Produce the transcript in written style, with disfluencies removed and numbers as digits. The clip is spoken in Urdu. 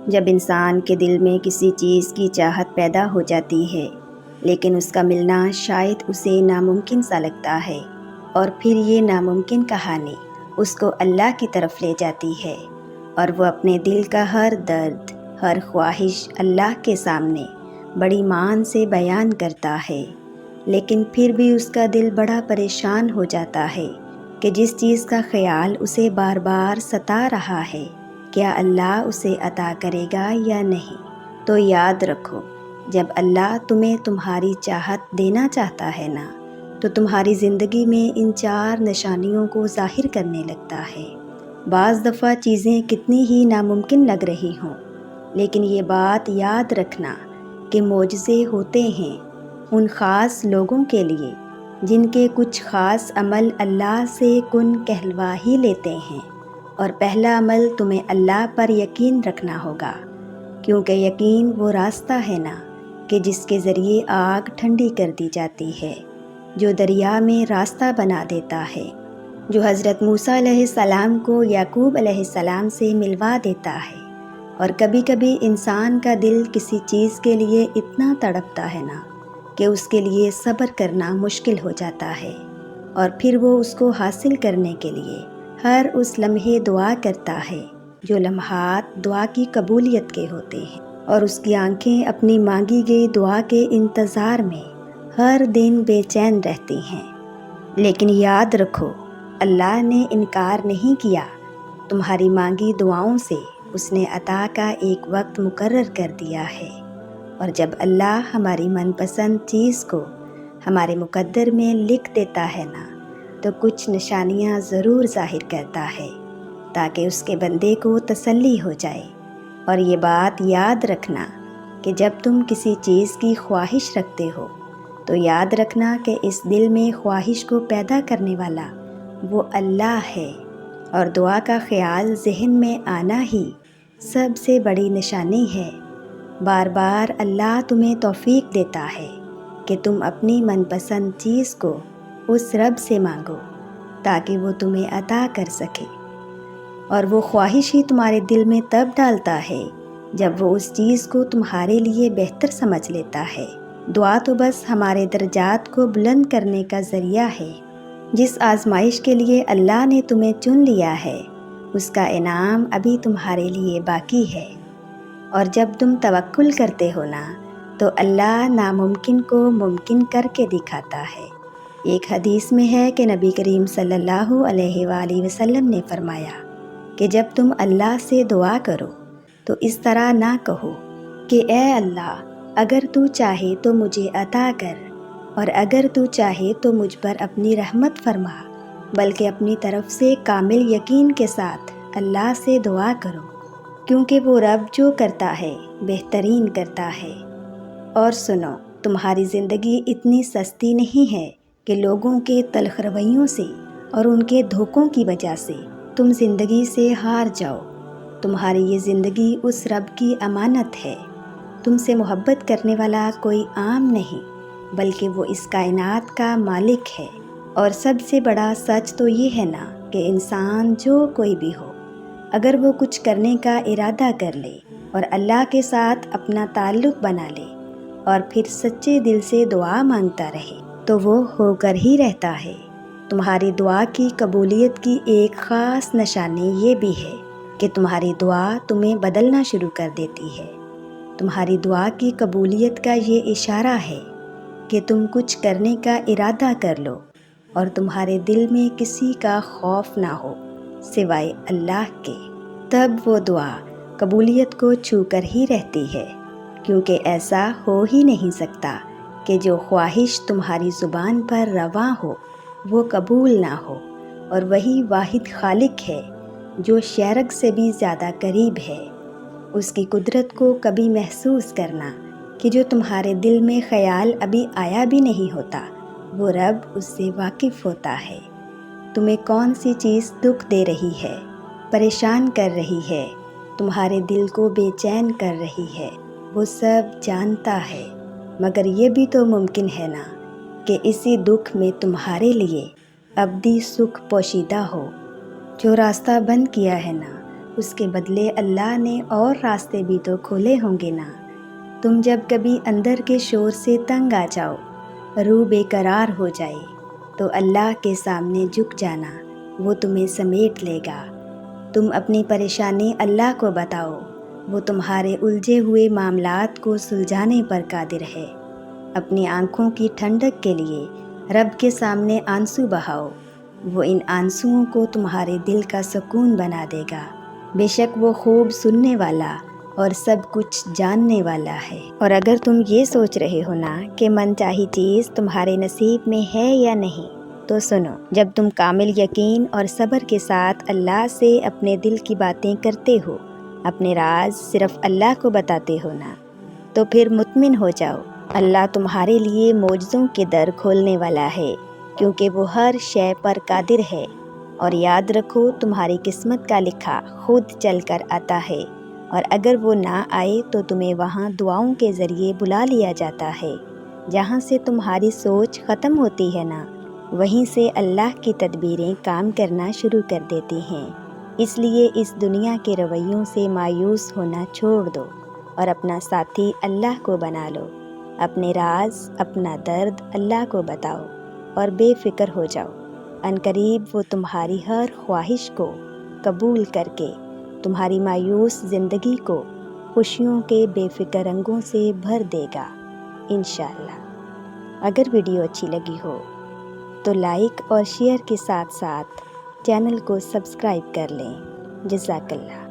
جب انسان کے دل میں کسی چیز کی چاہت پیدا ہو جاتی ہے لیکن اس کا ملنا شاید اسے ناممکن سا لگتا ہے، اور پھر یہ ناممکن کہانی اس کو اللہ کی طرف لے جاتی ہے، اور وہ اپنے دل کا ہر درد، ہر خواہش اللہ کے سامنے بڑی مان سے بیان کرتا ہے، لیکن پھر بھی اس کا دل بڑا پریشان ہو جاتا ہے کہ جس چیز کا خیال اسے بار بار ستا رہا ہے، کیا اللہ اسے عطا کرے گا یا نہیں؟ تو یاد رکھو، جب اللہ تمہیں تمہاری چاہت دینا چاہتا ہے نا، تو تمہاری زندگی میں ان 4 نشانیوں کو ظاہر کرنے لگتا ہے۔ بعض دفعہ چیزیں کتنی ہی ناممکن لگ رہی ہوں، لیکن یہ بات یاد رکھنا کہ معجزے ہوتے ہیں ان خاص لوگوں کے لیے جن کے کچھ خاص عمل اللہ سے کن کہلوا ہی لیتے ہیں۔ اور پہلا عمل تمہیں اللہ پر یقین رکھنا ہوگا، کیونکہ یقین وہ راستہ ہے نا کہ جس کے ذریعے آگ ٹھنڈی کر دی جاتی ہے، جو دریا میں راستہ بنا دیتا ہے، جو حضرت موسیٰ علیہ السلام کو یعقوب علیہ السلام سے ملوا دیتا ہے۔ اور کبھی کبھی انسان کا دل کسی چیز کے لیے اتنا تڑپتا ہے نا کہ اس کے لیے صبر کرنا مشکل ہو جاتا ہے، اور پھر وہ اس کو حاصل کرنے کے لیے ہر اس لمحے دعا کرتا ہے جو لمحات دعا کی قبولیت کے ہوتے ہیں، اور اس کی آنکھیں اپنی مانگی گئی دعا کے انتظار میں ہر دن بے چین رہتی ہیں۔ لیکن یاد رکھو، اللہ نے انکار نہیں کیا تمہاری مانگی دعاؤں سے، اس نے عطا کا ایک وقت مقرر کر دیا ہے، اور جب اللہ ہماری من پسند چیز کو ہمارے مقدر میں لکھ دیتا ہے نا، تو کچھ نشانیاں ضرور ظاہر کرتا ہے تاکہ اس کے بندے کو تسلی ہو جائے۔ اور یہ بات یاد رکھنا کہ جب تم کسی چیز کی خواہش رکھتے ہو تو یاد رکھنا کہ اس دل میں خواہش کو پیدا کرنے والا وہ اللہ ہے، اور دعا کا خیال ذہن میں آنا ہی سب سے بڑی نشانی ہے۔ بار بار اللہ تمہیں توفیق دیتا ہے کہ تم اپنی من پسند چیز کو اس رب سے مانگو تاکہ وہ تمہیں عطا کر سکے، اور وہ خواہش ہی تمہارے دل میں تب ڈالتا ہے جب وہ اس چیز کو تمہارے لیے بہتر سمجھ لیتا ہے۔ دعا تو بس ہمارے درجات کو بلند کرنے کا ذریعہ ہے۔ جس آزمائش کے لیے اللہ نے تمہیں چن لیا ہے، اس کا انعام ابھی تمہارے لیے باقی ہے، اور جب تم توکل کرتے ہو نا، تو اللہ ناممکن کو ممکن کر کے دکھاتا ہے۔ ایک حدیث میں ہے کہ نبی کریم صلی اللہ علیہ وآلہ وسلم نے فرمایا کہ جب تم اللہ سے دعا کرو تو اس طرح نہ کہو کہ اے اللہ، اگر تو چاہے تو مجھے عطا کر، اور اگر تو چاہے تو مجھ پر اپنی رحمت فرما، بلکہ اپنی طرف سے کامل یقین کے ساتھ اللہ سے دعا کرو، کیونکہ وہ رب جو کرتا ہے بہترین کرتا ہے۔ اور سنو، تمہاری زندگی اتنی سستی نہیں ہے کہ لوگوں کے تلخ رویوں سے اور ان کے دھوکوں کی وجہ سے تم زندگی سے ہار جاؤ۔ تمہاری یہ زندگی اس رب کی امانت ہے۔ تم سے محبت کرنے والا کوئی عام نہیں، بلکہ وہ اس کائنات کا مالک ہے۔ اور سب سے بڑا سچ تو یہ ہے نا کہ انسان جو کوئی بھی ہو، اگر وہ کچھ کرنے کا ارادہ کر لے اور اللہ کے ساتھ اپنا تعلق بنا لے اور پھر سچے دل سے دعا مانگتا رہے، تو وہ ہو کر ہی رہتا ہے۔ تمہاری دعا کی قبولیت کی ایک خاص نشانی یہ بھی ہے کہ تمہاری دعا تمہیں بدلنا شروع کر دیتی ہے۔ تمہاری دعا کی قبولیت کا یہ اشارہ ہے کہ تم کچھ کرنے کا ارادہ کر لو اور تمہارے دل میں کسی کا خوف نہ ہو سوائے اللہ کے، تب وہ دعا قبولیت کو چھو کر ہی رہتی ہے، کیونکہ ایسا ہو ہی نہیں سکتا کہ جو خواہش تمہاری زبان پر رواں ہو وہ قبول نہ ہو۔ اور وہی واحد خالق ہے جو شرک سے بھی زیادہ قریب ہے۔ اس کی قدرت کو کبھی محسوس کرنا کہ جو تمہارے دل میں خیال ابھی آیا بھی نہیں ہوتا، وہ رب اس سے واقف ہوتا ہے۔ تمہیں کون سی چیز دکھ دے رہی ہے، پریشان کر رہی ہے، تمہارے دل کو بے چین کر رہی ہے، وہ سب جانتا ہے۔ مگر یہ بھی تو ممکن ہے نا کہ اسی دکھ میں تمہارے لیے ابدی سکھ پوشیدہ ہو۔ جو راستہ بند کیا ہے نا، اس کے بدلے اللہ نے اور راستے بھی تو کھولے ہوں گے نا۔ تم جب کبھی اندر کے شور سے تنگ آ جاؤ، روح بے قرار ہو جائے، تو اللہ کے سامنے جھک جانا، وہ تمہیں سمیٹ لے گا۔ تم اپنی پریشانی اللہ کو بتاؤ، وہ تمہارے الجھے ہوئے معاملات کو سلجھانے پر قادر ہے۔ اپنی آنکھوں کی ٹھنڈک کے لیے رب کے سامنے آنسو بہاؤ، وہ ان آنسوؤں کو تمہارے دل کا سکون بنا دے گا۔ بے شک وہ خوب سننے والا اور سب کچھ جاننے والا ہے۔ اور اگر تم یہ سوچ رہے ہو نا کہ من چاہی چیز تمہارے نصیب میں ہے یا نہیں، تو سنو، جب تم کامل یقین اور صبر کے ساتھ اللہ سے اپنے دل کی باتیں کرتے ہو، اپنے راز صرف اللہ کو بتاتے ہو نا، تو پھر مطمئن ہو جاؤ، اللہ تمہارے لیے معجزوں کے در کھولنے والا ہے، کیونکہ وہ ہر شے پر قادر ہے۔ اور یاد رکھو، تمہاری قسمت کا لکھا خود چل کر آتا ہے، اور اگر وہ نہ آئے تو تمہیں وہاں دعاؤں کے ذریعے بلا لیا جاتا ہے۔ جہاں سے تمہاری سوچ ختم ہوتی ہے نا، وہیں سے اللہ کی تدبیریں کام کرنا شروع کر دیتی ہیں۔ اس لیے اس دنیا کے رویوں سے مایوس ہونا چھوڑ دو اور اپنا ساتھی اللہ کو بنا لو۔ اپنے راز، اپنا درد اللہ کو بتاؤ اور بے فکر ہو جاؤ۔ عنقریب وہ تمہاری ہر خواہش کو قبول کر کے تمہاری مایوس زندگی کو خوشیوں کے بے فکر رنگوں سے بھر دے گا انشاءاللہ۔ اگر ویڈیو اچھی لگی ہو تو لائک اور شیئر کے ساتھ ساتھ چینل کو سبسکرائب کر لیں۔ جزاک اللہ۔